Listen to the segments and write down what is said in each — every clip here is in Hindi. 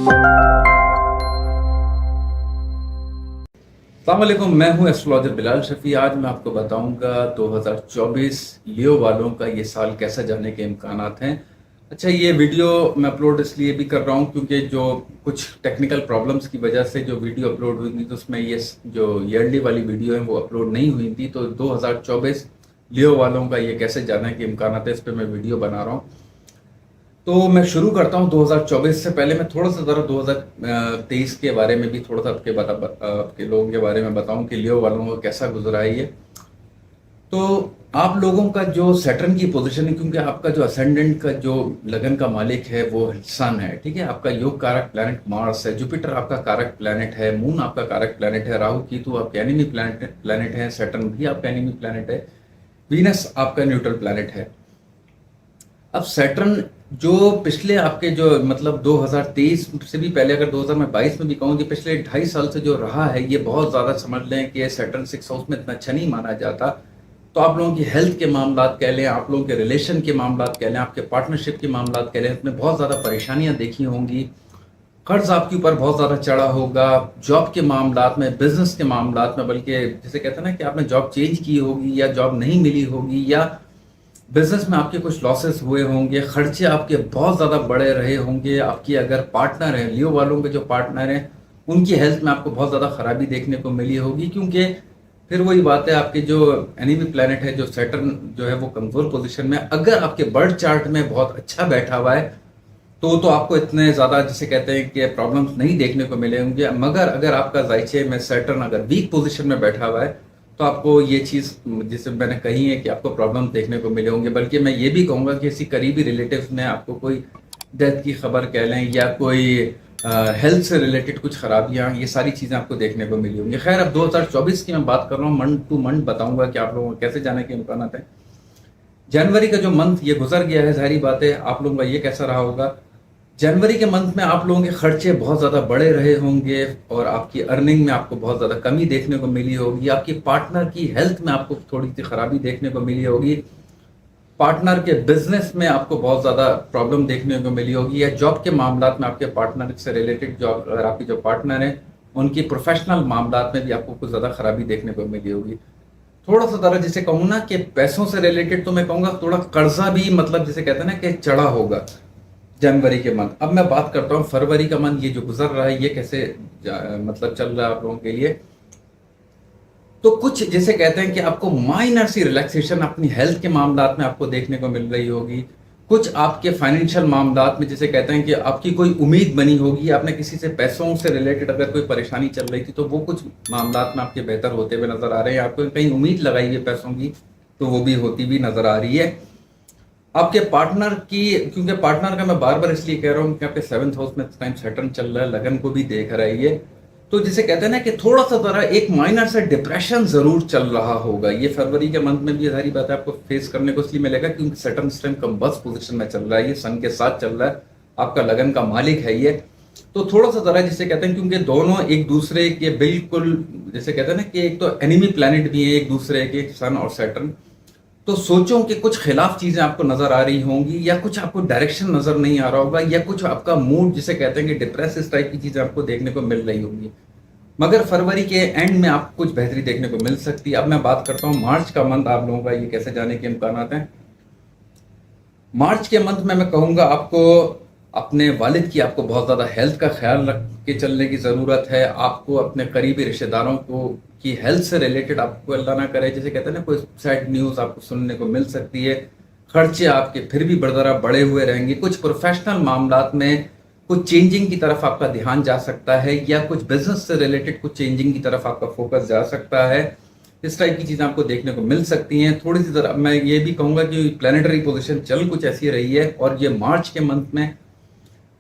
अस्सलामुअलैकुम, मैं हूं एस्ट्रोलॉजर बिलाल शफी। आज मैं आपको बताऊंगा 2024 लियो वालों का ये साल कैसा जाने के इम्कानात हैं। अच्छा, ये वीडियो मैं अपलोड इसलिए भी कर रहा हूं क्योंकि जो कुछ टेक्निकल प्रॉब्लम्स की वजह से जो वीडियो अपलोड हुई थी तो उसमें ये जो ईयरली वाली वीडियो है वो अपलोड नहीं हुई थी। तो 2024 लियो वालों का ये कैसे जाने के इम्कानात है, इस पर मैं वीडियो बना रहा हूँ। तो मैं शुरू करता हूं 2024 से। पहले मैं थोड़ा सा ज़रा 2023 के बारे में भी थोड़ा सा आपके लोगों के बारे में बताऊं कि लियो वालों को कैसा गुजरा है ये। तो आप लोगों का जो सैटर्न की पोजीशन है, क्योंकि आपका जो असेंडेंट का जो लगन का मालिक है वो सन है, ठीक है। आपका योग कारक प्लैनेट मार्स है, जुपिटर आपका कारक प्लैनेट है, मून आपका कारक प्लैनेट है, राहु केतु आपके एनिमी प्लैनेट है, सैटर्न भी आपका एनिमी प्लैनेट है, वीनस आपका न्यूट्रल प्लैनेट है। अब सैटर्न जो पिछले आपके जो मतलब 2023 से भी पहले, अगर 2022 में भी कहूँ कि पिछले 2.5 साल से जो रहा है, ये बहुत ज़्यादा समझ लें कि सैटर्न 6 हाउस में इतना अच्छा नहीं माना जाता। तो आप लोगों की हेल्थ के मामलात कह लें, आप लोगों के रिलेशन के मामलात कह लें, आपके पार्टनरशिप के मामलात कह लें, इसमें बहुत ज़्यादा परेशानियां देखी होंगी। कर्ज आपके ऊपर बहुत ज़्यादा चढ़ा होगा। जॉब के मामलात में, बिजनेस के मामलात में, बल्कि जैसे कहते हैं ना कि आपने जॉब चेंज की होगी या जॉब नहीं मिली होगी, या बिजनेस में आपके कुछ लॉसेस हुए होंगे, खर्चे आपके बहुत ज़्यादा बड़े रहे होंगे। आपकी अगर पार्टनर है, लियो वालों के जो पार्टनर हैं, उनकी हेल्थ में आपको बहुत ज़्यादा खराबी देखने को मिली होगी। क्योंकि फिर वही बात है, आपके जो एनिमी प्लैनेट है, जो सैटर्न जो है वो कमज़ोर पोजीशन में, अगर आपके बर्थ चार्ट में बहुत अच्छा बैठा हुआ है तो आपको इतने ज़्यादा जिसे कहते हैं कि प्रॉब्लम्स नहीं देखने को मिले होंगे। मगर अगर आपका जायचे में सैटर्न अगर वीक पोजीशन में बैठा हुआ है तो आपको ये चीज़ जिसे मैंने कही है कि आपको प्रॉब्लम देखने को मिले होंगे। बल्कि मैं ये भी कहूँगा कि किसी करीबी रिलेटिव्स में आपको कोई डेथ की खबर कह लें, या कोई हेल्थ से रिलेटेड कुछ खराबियाँ, ये सारी चीज़ें आपको देखने को मिली होंगी। खैर, अब 2024 की मैं बात कर रहा हूँ, मंथ टू मंथ बताऊँगा कि आप लोगों को कैसे जाने के इम्कान हैं। जनवरी का जो मंथ ये गुजर गया है, जाहिर बात है आप लोगों का ये कैसा रहा होगा। जनवरी के मंथ में आप लोगों के खर्चे बहुत ज़्यादा बड़े रहे होंगे और आपकी अर्निंग में आपको बहुत ज़्यादा कमी देखने को मिली होगी। आपकी पार्टनर की हेल्थ में आपको थोड़ी सी खराबी देखने को मिली होगी। पार्टनर के बिजनेस में आपको बहुत ज़्यादा प्रॉब्लम देखने को मिली होगी, या जॉब के मामलात में आपके पार्टनर से रिलेटेड जॉब, अगर आपकी जो पार्टनर है उनकी प्रोफेशनल मामलात में भी आपको कुछ ज़्यादा खराबी देखने को मिली होगी। थोड़ा सा ज़रा जिसे कहूँ ना कि पैसों से रिलेटेड, तो मैं कहूँगा थोड़ा कर्जा भी मतलब जिसे कहते हैं ना कि चढ़ा होगा जनवरी के मंथ। अब मैं बात करता हूँ फरवरी का मंथ, ये जो गुजर रहा है ये कैसे मतलब चल रहा है आप लोगों के लिए। तो कुछ जैसे कहते हैं कि आपको माइनर सी रिलैक्सेशन अपनी हेल्थ के मामलात में आपको देखने को मिल रही होगी। कुछ आपके फाइनेंशियल मामलात में जैसे कहते हैं कि आपकी कोई उम्मीद बनी होगी, आपने किसी से पैसों से रिलेटेड अगर कोई परेशानी चल रही थी तो वो कुछ मामलात में आपके बेहतर होते हुए नजर आ रहे हैं। आपको कहीं उम्मीद लगाई है पैसों की तो वो भी होती भी नजर आ रही है। आपके पार्टनर की, क्योंकि पार्टनर का मैं बार बार इसलिए कह रहा हूँ कि आपके 7th हाउस में टाइम सैटर्न चल रहा है, लगन को भी देख रहा है ये, तो जिसे कहते हैं ना कि थोड़ा सा जरा एक माइनर सा डिप्रेशन जरूर चल रहा होगा। ये फरवरी के मंथ में भी सारी बात है आपको फेस करने को इसलिए मिलेगा क्योंकि सैटर्न इस टाइम कम्बस पोजीशन में चल रहा है, ये सन के साथ चल रहा है, आपका लगन का मालिक है ये। तो थोड़ा सा जरा जिसे कहते हैं, क्योंकि दोनों एक दूसरे के बिल्कुल जैसे कहते हैं ना कि एक तो एनिमी प्लैनेट भी है एक दूसरे के, सन और सैटर्न। तो सोचो कि कुछ खिलाफ चीजें आपको नजर आ रही होंगी, या कुछ आपको डायरेक्शन नजर नहीं आ रहा होगा, या कुछ आपका मूड जिसे कहते हैं कि डिप्रेस, इस टाइप की चीजें आपको देखने को मिल रही होंगी। मगर फरवरी के एंड में आपको कुछ बेहतरी देखने को मिल सकती है। अब मैं बात करता हूं मार्च का मंथ, आप लोगों का ये कैसे जाने के इम्कान हैं। मार्च के मंथ में मैं कहूंगा आपको अपने वालिद की आपको बहुत ज़्यादा हेल्थ का ख्याल रख के चलने की ज़रूरत है। आपको अपने करीबी रिश्तेदारों को की हेल्थ से रिलेटेड आपको अल्लाह ना करे जैसे कहते हैं ना कोई सैड न्यूज़ आपको सुनने को मिल सकती है। खर्चे आपके फिर भी बरदरा बढ़े हुए रहेंगे। कुछ प्रोफेशनल मामलात में कुछ चेंजिंग की तरफ आपका ध्यान जा सकता है, या कुछ बिजनेस से रिलेटेड कुछ चेंजिंग की तरफ आपका फोकस जा सकता है। इस टाइप की चीज़ें आपको देखने को मिल सकती हैं। थोड़ी सी तरह मैं ये भी कहूँगा कि प्लानिटरी पोजीशन चल कुछ ऐसी रही है, और ये मार्च के मंथ में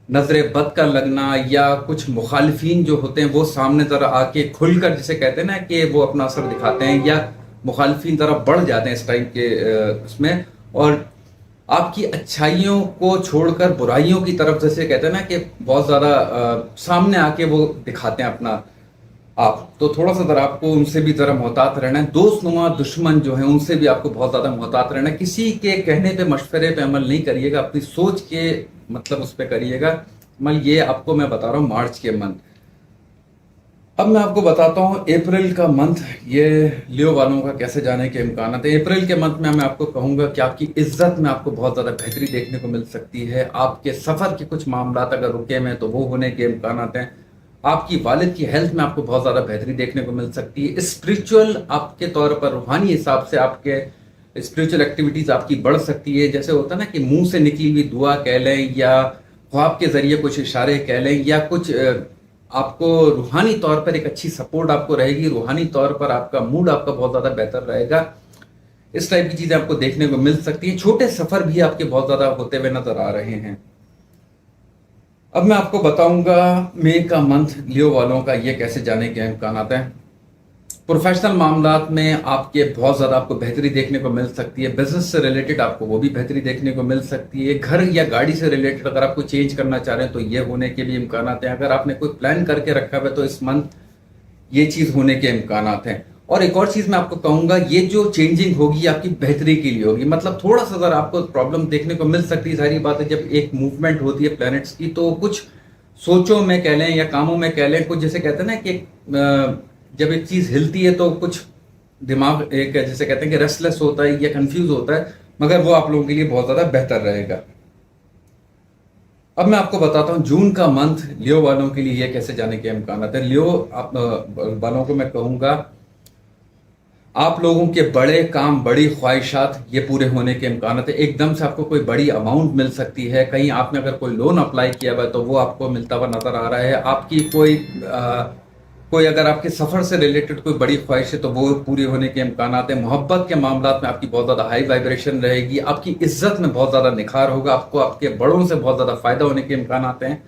नजर बद का लगना या कुछ मुखालिफिन जो होते हैं वो सामने जरा आके खुलकर जिसे कहते हैं ना कि वो अपना असर दिखाते हैं, या मुखालिफिन जरा बढ़ जाते हैं इस टाइप के उसमें, और आपकी अच्छाइयों को छोड़कर बुराइयों की तरफ जैसे कहते हैं ना कि बहुत ज़्यादा सामने आके वो दिखाते हैं अपना आप। तो थोड़ा सा जरा आपको उनसे भी जरा मोहतात रहना है। दोस्त नुमा दुश्मन जो है उनसे भी आपको बहुत ज़्यादा मोहतात रहना है। किसी के कहने पे मशवरे पे अमल नहीं करिएगा, अपनी सोच के मतलब उस पर करिएगा। मतलब ये आपको मैं बता रहा हूँ मार्च के मंथ। अब मैं आपको बताता हूँ अप्रैल का मंथ, ये लियो वालों का कैसे जाने के इम्कान है। अप्रैल के मंथ में मैं आपको कहूंगा कि आपकी इज्जत में आपको बहुत ज्यादा बेहतरी देखने को मिल सकती है। आपके सफर के कुछ मामला अगर रुके में तो वो होने के इम्कान हैं। आपकी वालिद की हेल्थ में आपको बहुत ज्यादा बेहतरी देखने को मिल सकती है। स्पिरिचुअल आपके तौर पर रूहानी हिसाब से आपके स्पिरिचुअल एक्टिविटीज आपकी बढ़ सकती है। जैसे होता है ना कि मुंह से निकली हुई दुआ कह लें या ख्वाब के जरिए कुछ इशारे कह लें या कुछ आपको रूहानी तौर पर एक अच्छी सपोर्ट आपको रहेगी। रूहानी तौर पर आपका मूड आपका बहुत ज्यादा बेहतर रहेगा। इस टाइप की चीजें आपको देखने को मिल सकती हैं। छोटे सफर भी आपके बहुत ज्यादा होते हुए नजर आ रहे हैं। अब मैं आपको बताऊंगा मई का मंथ लियो वालों का ये कैसे जाने के इम्कान हैं। प्रोफेशनल मामलात में आपके बहुत ज़्यादा आपको बेहतरी देखने को मिल सकती है। बिजनेस से रिलेटेड आपको वो भी बेहतरी देखने को मिल सकती है। घर या गाड़ी से रिलेटेड अगर आपको चेंज करना चाह रहे हैं तो ये होने के भी इम्कान हैं। अगर आपने कोई प्लान करके रखा हुआ है तो इस मंथ ये चीज़ होने के इम्कान हैं। और एक और चीज़ मैं आपको कहूंगा, ये जो चेंजिंग होगी आपकी बेहतरी के लिए होगी। मतलब थोड़ा सा ज़रा आपको प्रॉब्लम देखने को मिल सकती है। सारी बात है, जब एक मूवमेंट होती है प्लैनेट्स की तो कुछ सोचों में कह लें या कामों में कह लें, कुछ जैसे कहते हैं ना कि जब एक चीज हिलती है तो कुछ दिमाग एक जैसे कहते हैं कि रेस्टलेस होता है या कंफ्यूज होता है, मगर वो आप लोगों के लिए बहुत ज्यादा बेहतर रहेगा। अब मैं आपको बताता हूं जून का मंथ लियो वालों के लिए ये कैसे जाने के इम्कान हैं। लियो वालों को मैं कहूंगा आप लोगों के बड़े काम बड़ी ख्वाहिशात ये पूरे होने के इम्कान है। एकदम से आपको कोई बड़ी अमाउंट मिल सकती है। कहीं आपने अगर कोई लोन अप्लाई किया हुआ है तो वो आपको मिलता हुआ नजर आ रहा है। आपकी कोई अगर आपके सफर से रिलेटेड कोई बड़ी ख्वाहिश है तो वो पूरी होने के इम्कान हैं। मोहब्बत के मामला में आपकी बहुत ज्यादा हाई वाइब्रेशन रहेगी। आपकी इज्जत में बहुत ज्यादा निखार होगा। आपको आपके बड़ों से बहुत ज्यादा फायदा होने के इम्कान हैं।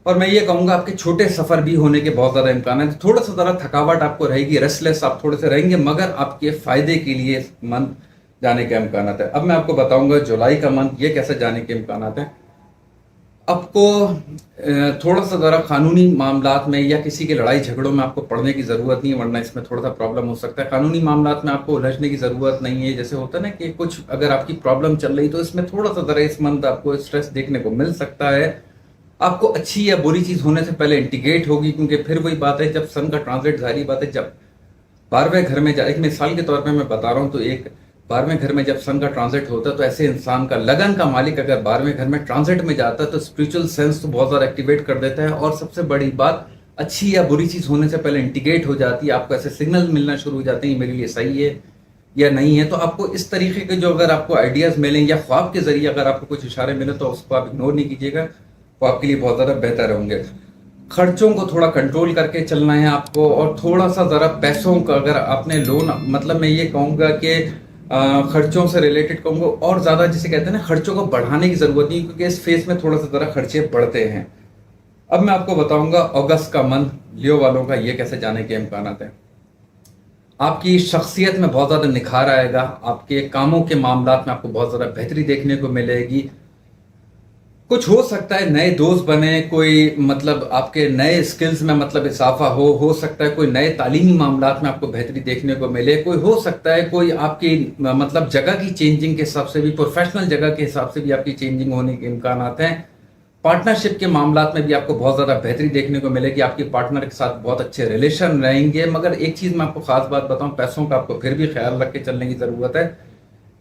और मैं ये कहूंगा आपके छोटे सफर भी होने के बहुत ज्यादा इम्कान है। थोड़ा सा जरा थकावट आपको रहेगी, रेस्टलेस आप थोड़े से रहेंगे, मगर आपके फायदे के लिए मंथ जाने के इम्कान है। अब मैं आपको बताऊंगा जुलाई का मंथ ये कैसे जाने के इम्कान हैं। आपको थोड़ा सा जरा कानूनी मामलात में या किसी के लड़ाई झगड़ों में आपको पढ़ने की जरूरत नहीं है, वरना इसमें थोड़ा सा प्रॉब्लम हो सकता है। कानूनी मामलात में आपको उलझने की जरूरत नहीं है। जैसे होता है ना कि कुछ अगर आपकी प्रॉब्लम चल रही तो इसमें थोड़ा सा जरा इस मंथ आपको स्ट्रेस देखने को मिल सकता है। आपको अच्छी या बुरी चीज होने से पहले इंटीग्रेट होगी, क्योंकि फिर वही बात है जब सन का ट्रांजिट, जारी बात है जब 12वें घर में एक मिसाल के तौर पे मैं बता रहा हूं तो एक 12वें घर में जब सन का ट्रांजिट होता है तो ऐसे इंसान का लगन का मालिक अगर 12वें घर में ट्रांजिट में जाता है तो स्पिरिचुअल सेंस तो बहुत ज्यादा एक्टिवेट कर देता है। और सबसे बड़ी बात, अच्छी या बुरी चीज होने से पहले इंटीग्रेट हो जाती है। आपको ऐसे सिग्नल मिलना शुरू हो जाते हैं मेरे लिए सही है या नहीं है। तो आपको इस तरीके के जो अगर आपको आइडियाज मिलें या ख्वाब के जरिए अगर आपको कुछ इशारे मिले तो उसको आप इग्नोर नहीं कीजिएगा, वो आपके लिए बहुत ज्यादा बेहतर होंगे। खर्चों को थोड़ा कंट्रोल करके चलना है आपको। और थोड़ा सा जरा पैसों का अगर आपने लोन, मतलब मैं ये कहूंगा कि खर्चों से रिलेटेड कहूंगा और ज्यादा जिसे कहते हैं ना खर्चों को बढ़ाने की जरूरत नहीं, क्योंकि इस फेज में थोड़ा सा जरा खर्चे बढ़ते हैं। अब मैं आपको बताऊंगा अगस्त का मंथ लियो वालों का ये कैसे जाने के इम्कान हैं। आपकी शख्सियत में बहुत ज्यादा निखार आएगा। आपके कामों के मामलात में आपको बहुत ज्यादा बेहतरी देखने को मिलेगी। कुछ हो सकता है नए दोस्त बने, कोई मतलब आपके नए स्किल्स में मतलब इजाफा हो सकता है कोई नए तालीमी मामलात में आपको बेहतरी देखने को मिले, कोई हो सकता है कोई आपकी मतलब जगह की चेंजिंग के हिसाब से भी, प्रोफेशनल जगह के हिसाब से भी आपकी चेंजिंग होने के इम्कान हैं। पार्टनरशिप के मामलात में भी आपको बहुत ज्यादा बेहतरी देखने को मिलेगी। आपके पार्टनर के साथ बहुत अच्छे रिलेशन रहेंगे। मगर एक चीज मैं आपको खास बात बताऊं, पैसों का आपको फिर भी ख्याल रख के चलने की जरूरत है,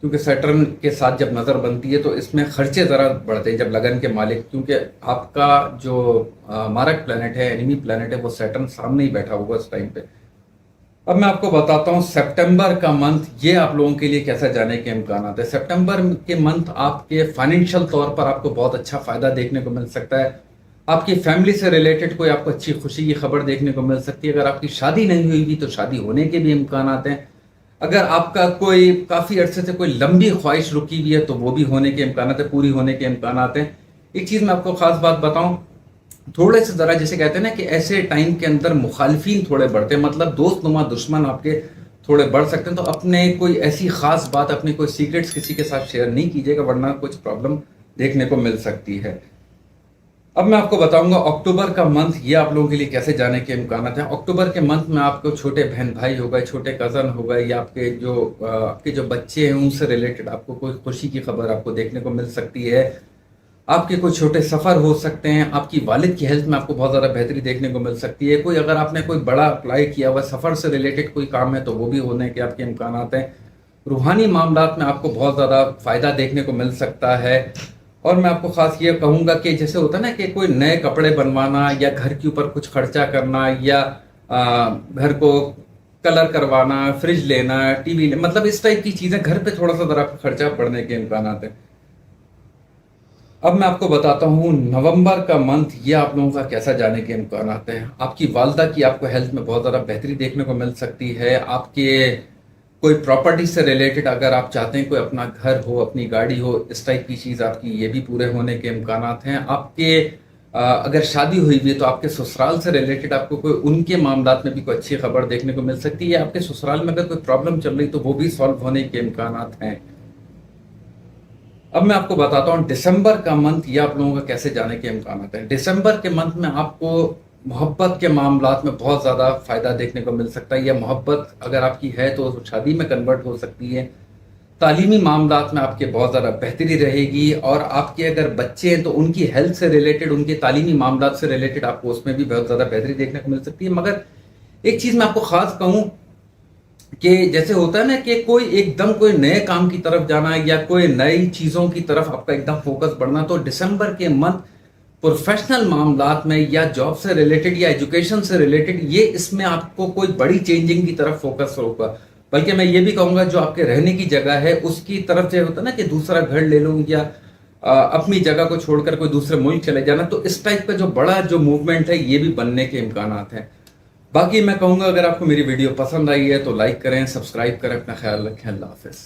क्योंकि सैटर्न के साथ जब नजर बनती है तो इसमें खर्चे जरा बढ़ते हैं जब लगन के मालिक, क्योंकि आपका जो मारक प्लेनेट है, एनिमी प्लेनेट है, वो सैटर्न सामने ही बैठा होगा उस टाइम पे। अब मैं आपको बताता हूं सितंबर का मंथ ये आप लोगों के लिए कैसा जाने के इम्कान हैं। सितंबर के मंथ आपके फाइनेंशियल तौर पर आपको बहुत अच्छा फायदा देखने को मिल सकता है। आपकी फैमिली से रिलेटेड कोई आपको अच्छी खुशी की खबर देखने को मिल सकती है। अगर आपकी शादी नहीं हुई भी तो शादी होने के भी इम्कान हैं। अगर आपका कोई काफी अरसे से कोई लंबी ख्वाहिश रुकी हुई है तो वो भी होने के इम्कान है, पूरी होने के इम्कान हैं। एक चीज मैं आपको खास बात बताऊं, थोड़े से जरा जैसे कहते हैं ना कि ऐसे टाइम के अंदर मुखालफिन थोड़े बढ़ते हैं, मतलब दोस्त नुमा दुश्मन आपके थोड़े बढ़ सकते हैं। तो अपने कोई ऐसी खास बात, अपने कोई सीक्रेट्स किसी के साथ शेयर नहीं कीजिएगा, वरना कुछ प्रॉब्लम देखने को मिल सकती है। अब मैं आपको बताऊंगा अक्टूबर का मंथ ये आप लोगों के लिए कैसे जाने के इम्कान हैं। अक्टूबर के मंथ में आपको छोटे बहन भाई हो गए, छोटे कजन हो गए, या आपके जो बच्चे हैं उनसे रिलेटेड आपको कोई खुशी की खबर आपको देखने को मिल सकती है। आपके कोई छोटे सफ़र हो सकते हैं, आपकी वालिद की हेल्थ में आपको बहुत ज़्यादा बेहतरी देखने को मिल सकती है। कोई अगर आपने कोई बड़ा अप्लाई किया हुआ सफ़र से रिलेटेड कोई काम है तो वो भी होने के आपके इम्कानात हैं। रूहानी मामलात में आपको बहुत ज़्यादा फ़ायदा देखने को मिल सकता है। और मैं आपको ख़ास ये कहूँगा कि जैसे होता है ना कि कोई नए कपड़े बनवाना या घर के ऊपर कुछ खर्चा करना या घर को कलर करवाना, फ्रिज लेना, टीवी लेना, मतलब इस टाइप की चीज़ें घर पे थोड़ा सा ज़रा खर्चा पड़ने के इम्कानात हैं। अब मैं आपको बताता हूँ नवंबर का मंथ ये आप लोगों का कैसा जाने के इम्कानात हैं। आपकी वालदा की आपको हेल्थ में बहुत ज़्यादा बेहतरी देखने को मिल सकती है। आपके कोई प्रॉपर्टी से रिलेटेड अगर आप चाहते हैं कोई अपना घर हो, अपनी गाड़ी हो, इस टाइप की चीज़ आपकी ये भी पूरे होने के इम्कानात हैं। आपके अगर शादी हुई भी है तो आपके ससुराल से रिलेटेड आपको कोई उनके मामलात में भी कोई अच्छी खबर देखने को मिल सकती है। आपके ससुराल में अगर कोई प्रॉब्लम चल रही तो वो भी सॉल्व होने के इम्कानात हैं। अब मैं आपको बताता हूँ दिसंबर का मंथ ये आप लोगों का कैसे जाने के इम्कानात हैं। दिसंबर के मंथ में आपको मोहब्बत के मामलात में बहुत ज़्यादा फ़ायदा देखने को मिल सकता है। यह मोहब्बत अगर आपकी है तो शादी में कन्वर्ट हो सकती है। तालीमी मामलात में आपके बहुत ज़्यादा बेहतरी रहेगी। और आपके अगर बच्चे हैं तो उनकी हेल्थ से रिलेटेड, उनके तालीमी मामलात से रिलेटेड आपको उसमें भी बहुत ज़्यादा बेहतरी देखने को मिल सकती है। मगर एक चीज़ मैं आपको ख़ास कहूँ कि जैसे होता है ना कि कोई एकदम कोई नए काम की तरफ जाना या कोई नई चीज़ों की तरफ आपका एकदम फोकस बढ़ना, तो दिसंबर के मंथ प्रोफेशनल मामलात में या जॉब से रिलेटेड या एजुकेशन से रिलेटेड ये इसमें आपको कोई बड़ी चेंजिंग की तरफ फोकस होगा। बल्कि मैं ये भी कहूँगा जो आपके रहने की जगह है उसकी तरफ जो होता है ना कि दूसरा घर ले लूँ या अपनी जगह को छोड़कर कोई दूसरे मुल्क चले जाना, तो इस टाइप का जो बड़ा जो मूवमेंट है ये भी बनने के इम्कानात हैं। बाकी मैं कहूँगा अगर आपको मेरी वीडियो पसंद आई है तो लाइक करें, सब्सक्राइब करें, अपना ख्याल रखें। अल्लाह हाफिज़।